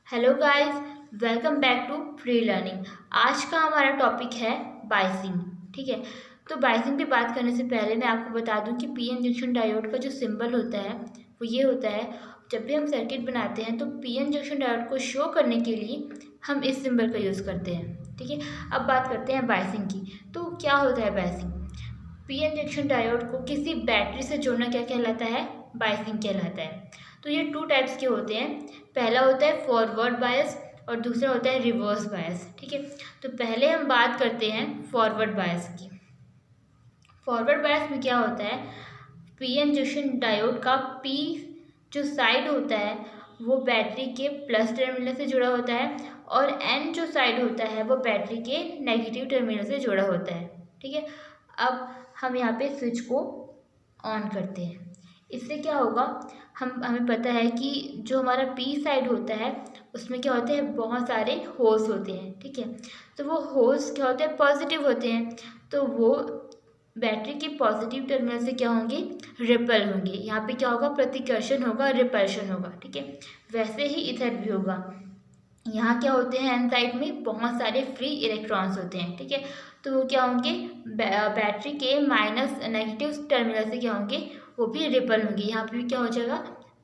Hello guys, welcome back to free learning. आज का हमारा टॉपिक है बायसिंग। ठीक है, तो बायसिंग पे बात करने से पहले मैं आपको बता दूं कि पीएन जंक्शन डायोड का जो सिंबल होता है वो ये होता है। जब भी हम सर्किट बनाते हैं तो पीएन जंक्शन डायोड को शो करने के लिए हम इस सिंबल का यूज़ करते हैं। ठीक है, अब बात करते हैं बायसिंग की। तो क्या होता है बायसिंग? पीएन जंक्शन डायोड को किसी बैटरी से जोड़ना क्या कहलाता है? बायसिंग कहलाता है। तो ये टू टाइप्स के होते हैं। पहला होता है फॉरवर्ड बायस और दूसरा होता है रिवर्स बायस। ठीक है, तो पहले हम बात करते हैं फॉरवर्ड बायस की। फॉरवर्ड बायस में क्या होता है? पीएन जंक्शन डायोड का पी जो साइड होता है वो बैटरी के प्लस टर्मिनल से जुड़ा होता है और एन जो साइड होता है वो बैटरी के नेगेटिव टर्मिनल से जुड़ा होता है। ठीक है, अब हम यहाँ पे स्विच को ऑन करते हैं। इससे क्या होगा, हमें पता है कि जो हमारा पी साइड होता है उसमें क्या होते हैं, बहुत सारे होल्स होते हैं। ठीक है, तो वो होल्स क्या होते हैं, पॉजिटिव होते हैं। तो वो बैटरी के पॉजिटिव टर्मिनल से क्या होंगे, रिपेल होंगे। यहाँ पे क्या होगा, प्रतिकर्षण होगा, रिपल्शन होगा। ठीक है, वैसे ही इधर भी होगा। यहाँ क्या होते हैं, एन साइड में बहुत सारे फ्री इलेक्ट्रॉन्स होते हैं। ठीक है, तो वो क्या होंगे, बैटरी के माइनस नेगेटिव टर्मिनल से क्या होंगे, वो भी रिपल होंगे। यहाँ पे भी क्या हो जाएगा,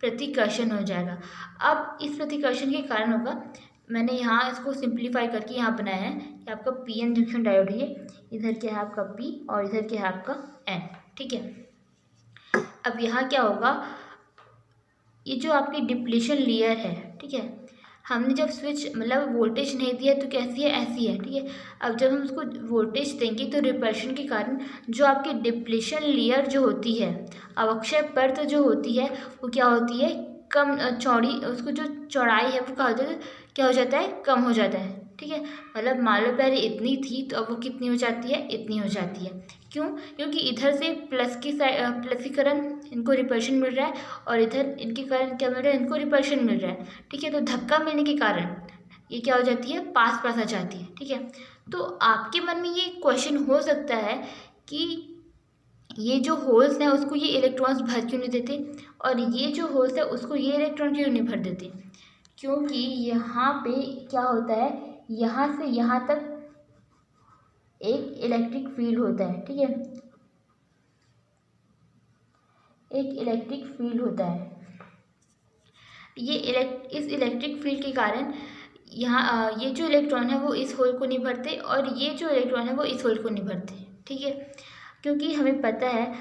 प्रतिकर्षण हो जाएगा। अब इस प्रतिकर्षण के कारण होगा, मैंने यहाँ इसको सिंप्लीफाई करके यहाँ बनाया है कि आपका पीएन जंक्शन डायोड है, इधर क्या है आपका पी और इधर क्या है आपका एन। ठीक है, अब यहाँ क्या होगा, ये जो आपकी डिप्लीशन लेयर है, ठीक है, हमने जब स्विच मतलब वोल्टेज नहीं दिया तो कैसी है, ऐसी है। ठीक है, अब जब हम उसको वोल्टेज देंगे तो रिपल्शन के कारण जो आपकी डिप्लीशन लेयर जो होती है, अवक्षय परत जो होती है वो क्या होती है, कम चौड़ी, उसको जो चौड़ाई है वो क्या हो जाता है, कम हो जाता है। ठीक है, मतलब मान लो पहले इतनी थी तो अब वो कितनी हो जाती है, इतनी हो जाती है। क्यों? क्योंकि इधर से प्लस की साइड प्लस के कारण इनको रिपल्शन मिल रहा है और इधर इनके कारण क्या मिल रहा है, इनको रिपल्शन मिल रहा है। ठीक है, तो धक्का मिलने के कारण ये क्या हो जाती है, पास पास आ जाती है। ठीक है, तो आपके मन में ये क्वेश्चन हो सकता है कि ये जो होल्स हैं उसको ये इलेक्ट्रॉन्स भर क्यों नहीं देते और ये जो होल्स है उसको ये इलेक्ट्रॉन क्यों नहीं भर देते? क्योंकि यहाँ पे क्या होता है, यहाँ से यहाँ तक एक इलेक्ट्रिक फील्ड होता है। ठीक है, एक इलेक्ट्रिक फील्ड होता है। ये इस इलेक्ट्रिक फील्ड के कारण यहाँ ये जो इलेक्ट्रॉन है वो इस होल को नहीं भरते और ये जो इलेक्ट्रॉन है वो इस होल को नहीं भरते। ठीक है, क्योंकि हमें पता है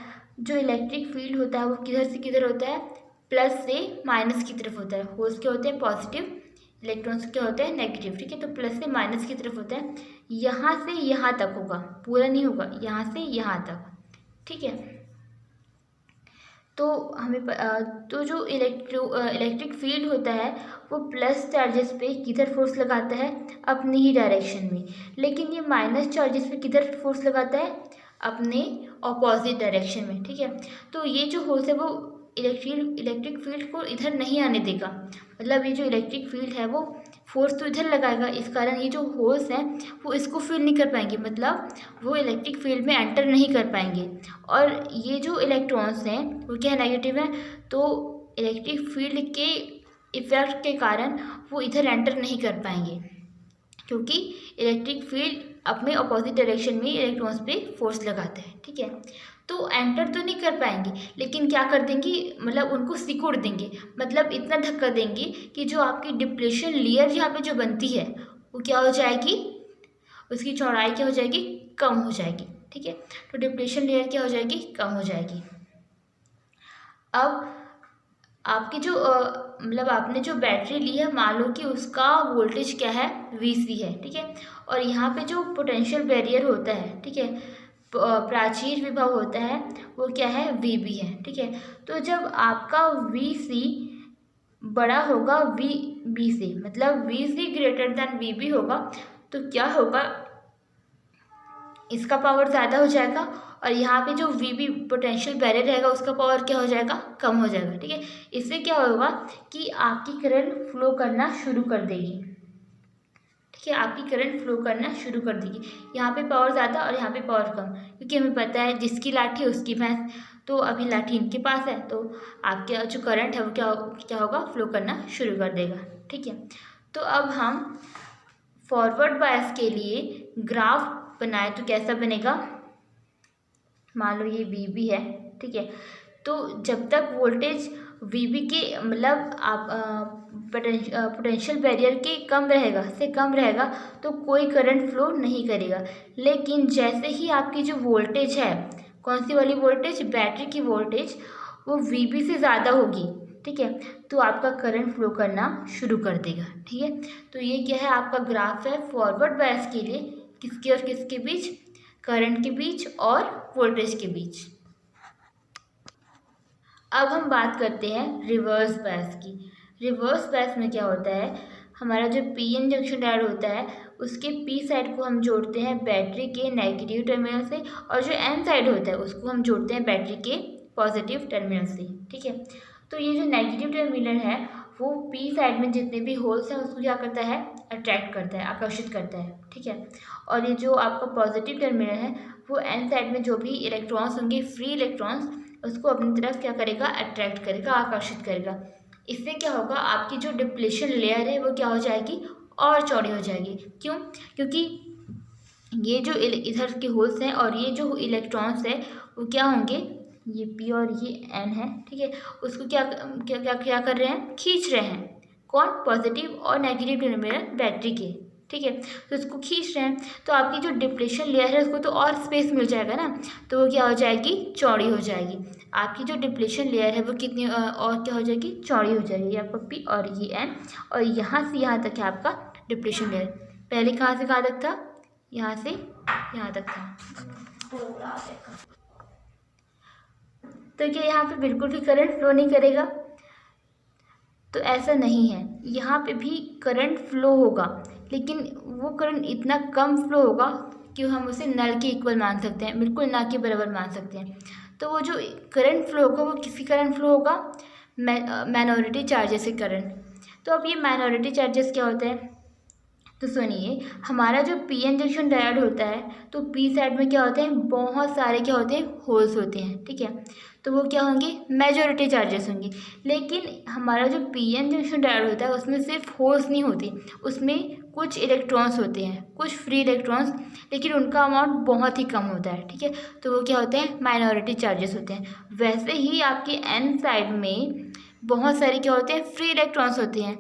जो इलेक्ट्रिक फील्ड होता है वो किधर से किधर होता है, प्लस से माइनस की तरफ होता है। होल्स क्या होते हैं, पॉजिटिव, इलेक्ट्रॉन्स क्या होते हैं, नेगेटिव। ठीक है, तो प्लस से माइनस की तरफ होता है। यहाँ से यहाँ तक होगा, पूरा नहीं होगा, यहाँ से यहाँ तक। ठीक है, तो तो जो इलेक्ट्रिक फील्ड होता है वो प्लस चार्जेस पे किधर फोर्स लगाता है, अपनी ही डायरेक्शन में। लेकिन ये माइनस चार्जेस पे किधर फोर्स लगाता है, अपने ऑपोजिट डायरेक्शन में। ठीक है, तो ये जो होल्स है वो इलेक्ट्रिक फील्ड को इधर नहीं आने देगा। मतलब ये जो इलेक्ट्रिक फील्ड है वो फोर्स तो इधर लगाएगा, इस कारण ये जो होल्स हैं वो इसको फील नहीं कर पाएंगे, मतलब वो इलेक्ट्रिक फील्ड में एंटर नहीं कर पाएंगे। और ये जो इलेक्ट्रॉन्स हैं वो क्या नेगेटिव हैं, तो इलेक्ट्रिक फील्ड के इफेक्ट के कारण वो इधर एंटर नहीं कर पाएंगे, क्योंकि इलेक्ट्रिक फील्ड अपने अपोजिट डायरेक्शन में इलेक्ट्रॉन्स पे फोर्स लगाता है। ठीक है, तो एंटर तो नहीं कर पाएंगे लेकिन क्या कर देंगे, मतलब उनको सिकुड़ देंगे, मतलब इतना धक्का देंगे कि जो आपकी डिप्लीशन लेयर यहाँ पे जो बनती है वो क्या हो जाएगी, उसकी चौड़ाई क्या हो जाएगी, कम हो जाएगी। ठीक है, तो डिप्लीशन लेयर क्या हो जाएगी, कम हो जाएगी। अब आपकी जो मतलब आपने जो बैटरी ली है, मान लो कि उसका वोल्टेज क्या है, VC है। ठीक है, और यहाँ पे जो पोटेंशियल बैरियर होता है, ठीक है, प्राचीर विभव होता है वो क्या है, VB है। ठीक है, तो जब आपका VC बड़ा होगा VB से, मतलब VC ग्रेटर देन VB होगा, तो क्या होगा, इसका पावर ज़्यादा हो जाएगा और यहाँ पे जो VB पोटेंशियल बैरियर रहेगा उसका पावर क्या हो जाएगा, कम हो जाएगा। ठीक है, इससे क्या होगा कि आपकी करंट फ्लो करना शुरू कर देगी। ठीक है, आपकी करंट फ्लो करना शुरू कर देगी। यहाँ पे पावर ज़्यादा और यहाँ पे पावर कम, क्योंकि हमें पता है जिसकी लाठी उसकी भैंस। तो अभी लाठी इनके पास है तो आपके जो करंट है वो क्या होगा, फ्लो करना शुरू कर देगा। ठीक है, तो अब हम फॉरवर्ड बायस के लिए ग्राफ बनाए तो कैसा बनेगा। मान लो ये VB है, ठीक है। तो जब तक वोल्टेज VB के मतलब आप पोटेंशियल बैरियर के कम रहेगा तो कोई करंट फ्लो नहीं करेगा। लेकिन जैसे ही आपकी जो वोल्टेज है, कौन सी वाली वोल्टेज, बैटरी की वोल्टेज, वो VB से ज़्यादा होगी, ठीक है, तो आपका करंट फ्लो करना शुरू कर देगा, ठीक है। तो ये क्या है, आपका ग्राफ है फॉरवर्ड बायस के लिए, किसके और किसके बीच, करंट के बीच और वोल्टेज के बीच। अब हम बात करते हैं रिवर्स बायस की। रिवर्स बायस में क्या होता है, हमारा जो PN जंक्शन डायोड होता है उसके P साइड को हम जोड़ते हैं बैटरी के नेगेटिव टर्मिनल से, और जो N साइड होता है उसको हम जोड़ते हैं बैटरी के पॉजिटिव टर्मिनल से, ठीक है। तो ये जो नेगेटिव टर्मिनल है वो P साइड में जितने भी होल्स हैं उसको क्या करता है, अट्रैक्ट करता है, आकर्षित करता है, ठीक है। और ये जो आपका पॉजिटिव टर्मिनल है वो N साइड में जो भी इलेक्ट्रॉन्स होंगे, फ्री इलेक्ट्रॉन्स, उसको अपनी तरफ क्या करेगा, अट्रैक्ट करेगा, आकर्षित करेगा। इससे क्या होगा, आपकी जो डिप्लेशन लेयर है वो क्या हो जाएगी, और चौड़ी हो जाएगी। क्यों, क्योंकि ये जो इधर के होल्स हैं और ये जो इलेक्ट्रॉन्स है वो क्या होंगे, ये P और ये N है, ठीक है, उसको क्या क्या क्या क्या कर रहे हैं, खींच रहे हैं। कौन, पॉजिटिव और नेगेटिव टर्मिनल बैटरी के, ठीक है, तो इसको खींच रहे हैं। तो आपकी जो डिप्लेशन लेयर है उसको तो और स्पेस मिल जाएगा ना, तो वो क्या हो जाएगी, चौड़ी हो जाएगी। आपकी जो डिप्लेशन लेयर है वो कितनी और क्या हो जाएगी, चौड़ी हो जाएगी। ये आपका P और ये N, और यहाँ से यहाँ तक है आपका डिप्लेशन लेयर। पहले कहाँ से कहाँ तक था, यहाँ से यहाँ तक था। तो क्या यहाँ पे बिल्कुल भी करंट फ्लो नहीं करेगा, तो ऐसा नहीं है, यहाँ पे भी करंट फ्लो होगा, लेकिन वो करंट इतना कम फ्लो होगा कि हम उसे नल के इक्वल मान सकते हैं, बिल्कुल ना के बराबर मान सकते हैं। तो वो जो करंट फ्लो होगा वो किसी करंट फ्लो होगा, माइनॉरिटी चार्जेस के करंट। तो अब ये माइनॉरिटी चार्जेस क्या होते हैं, तो सुनिए, हमारा जो PN जंक्शन डायोड होता है तो P साइड में क्या होते हैं, बहुत सारे क्या होते हैं, होल्स होते हैं, ठीक है, तो वो क्या होंगे, मेजॉरिटी चार्जेस होंगे। लेकिन हमारा जो PN जंक्शन डायोड होता है उसमें सिर्फ होल्स नहीं होते, उसमें कुछ इलेक्ट्रॉन्स होते हैं, कुछ फ्री इलेक्ट्रॉन्स, लेकिन उनका अमाउंट बहुत ही कम होता है, ठीक है, तो वो क्या होते हैं, माइनॉरिटी चार्जेस होते हैं। वैसे ही आपके N साइड में बहुत सारे क्या होते हैं, फ्री इलेक्ट्रॉन्स होते हैं,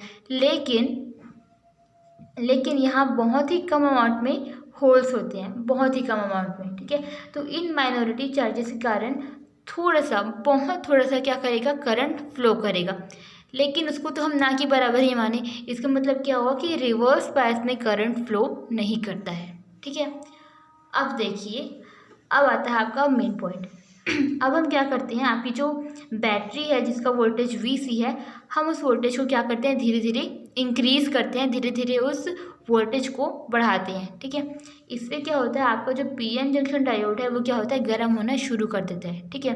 लेकिन यहाँ बहुत ही कम अमाउंट में होल्स होते हैं, बहुत ही कम अमाउंट में, ठीक है। तो इन माइनॉरिटी चार्जेस के कारण बहुत थोड़ा सा क्या करेगा, करंट फ्लो करेगा, लेकिन उसको तो हम ना के बराबर ही माने। इसका मतलब क्या हुआ कि रिवर्स बायस में करंट फ्लो नहीं करता है, ठीक है। अब देखिए, अब आता है आपका मेन पॉइंट। अब हम क्या करते हैं, आपकी जो बैटरी है जिसका वोल्टेज VC है, हम उस वोल्टेज को क्या करते हैं, धीरे धीरे इंक्रीज़ करते हैं, धीरे धीरे उस वोल्टेज को बढ़ाते हैं, ठीक है। इससे क्या होता है, आपका जो PN जंक्शन डायोड है वो क्या होता है, गर्म होना शुरू कर देता है, ठीक है।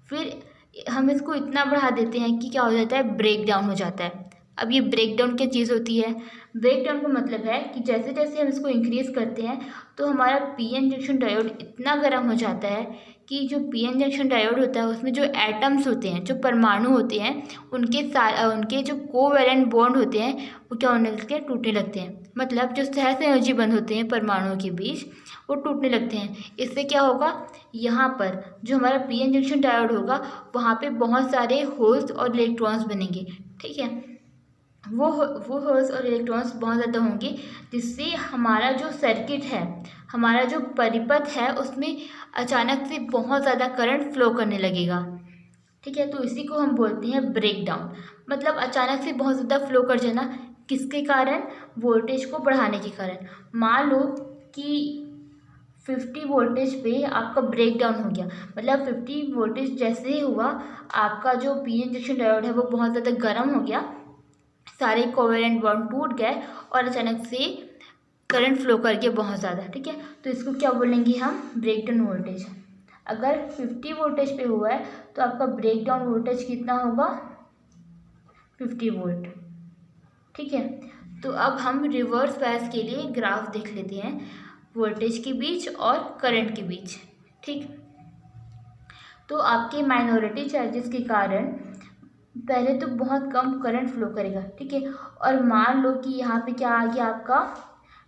फिर हम इसको इतना बढ़ा देते हैं कि क्या हो जाता है, ब्रेक डाउन हो जाता है। अब ये ब्रेक डाउन क्या चीज़ होती है, ब्रेक डाउन का मतलब है कि जैसे जैसे हम इसको इंक्रीज़ करते हैं तो हमारा PN जंक्शन डायोड इतना गर्म हो जाता है कि जो PN जंक्शन डायोड होता है उसमें जो एटम्स होते हैं, जो परमाणु होते हैं, उनके जो कोवैलेंट बॉन्ड होते हैं वो क्या होने लगते हैं, टूटने लगते हैं। मतलब जो सहज संयोजी बंध होते हैं परमाणुओं के बीच, वो टूटने लगते हैं। इससे क्या होगा, यहाँ पर जो हमारा PN जंक्शन डायोड होगा वहाँ पे बहुत सारे होल्स और इलेक्ट्रॉन्स बनेंगे, ठीक है। वो होल्स और इलेक्ट्रॉन्स बहुत ज़्यादा होंगे, जिससे हमारा जो सर्किट है, हमारा जो परिपथ है, उसमें अचानक से बहुत ज़्यादा करंट फ्लो करने लगेगा, ठीक है। तो इसी को हम बोलते हैं ब्रेक डाउन, मतलब अचानक से बहुत ज़्यादा फ्लो कर जाना, किसके कारण, वोल्टेज को बढ़ाने के कारण। मान लो कि 50 वोल्टेज पे आपका ब्रेक डाउन हो गया, मतलब 50 वोल्टेज जैसे ही हुआ, आपका जो PN जंक्शन डायोड है वो बहुत ज़्यादा गर्म हो गया, सारे कोवैलेंट बॉन्ड टूट गए और अचानक से करंट फ्लो कर गया बहुत ज़्यादा, ठीक है। तो इसको क्या बोलेंगे हम, ब्रेक डाउन वोल्टेज। अगर 50 वोल्टेज पे हुआ है तो आपका ब्रेक डाउन वोल्टेज कितना होगा, 50 वोल्ट, ठीक है। तो अब हम रिवर्स बायस के लिए ग्राफ देख लेते हैं, वोल्टेज के बीच और करंट के बीच, ठीक। तो आपके माइनॉरिटी चार्जेस के कारण पहले तो बहुत कम करंट फ्लो करेगा, ठीक है। और मान लो कि यहाँ पे क्या आ गया आपका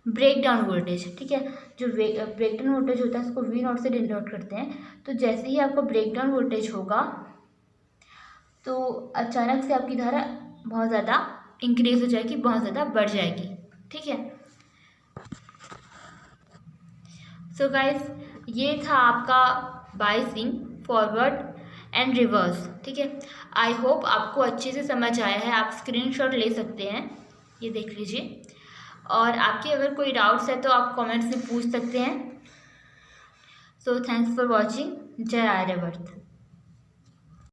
ब्रेक डाउन वोल्टेज, ठीक है। जो ब्रेक डाउन वोल्टेज होता है उसको वी नॉट से डिनोट करते हैं। तो जैसे ही आपका ब्रेक डाउन वोल्टेज होगा तो अचानक से आपकी धारा बहुत ज़्यादा इंक्रीज हो जाएगी, बहुत ज़्यादा बढ़ जाएगी, ठीक है। सो गाइस, ये था आपका बायसिंग फॉरवर्ड एंड रिवर्स, ठीक है। आई होप आपको अच्छे से समझ आया है। आप स्क्रीनशॉट ले सकते हैं, ये देख लीजिए। और आपके अगर कोई डाउट्स है तो आप कमेंट्स में पूछ सकते हैं। So thanks for watching. जय आर्यवर्त।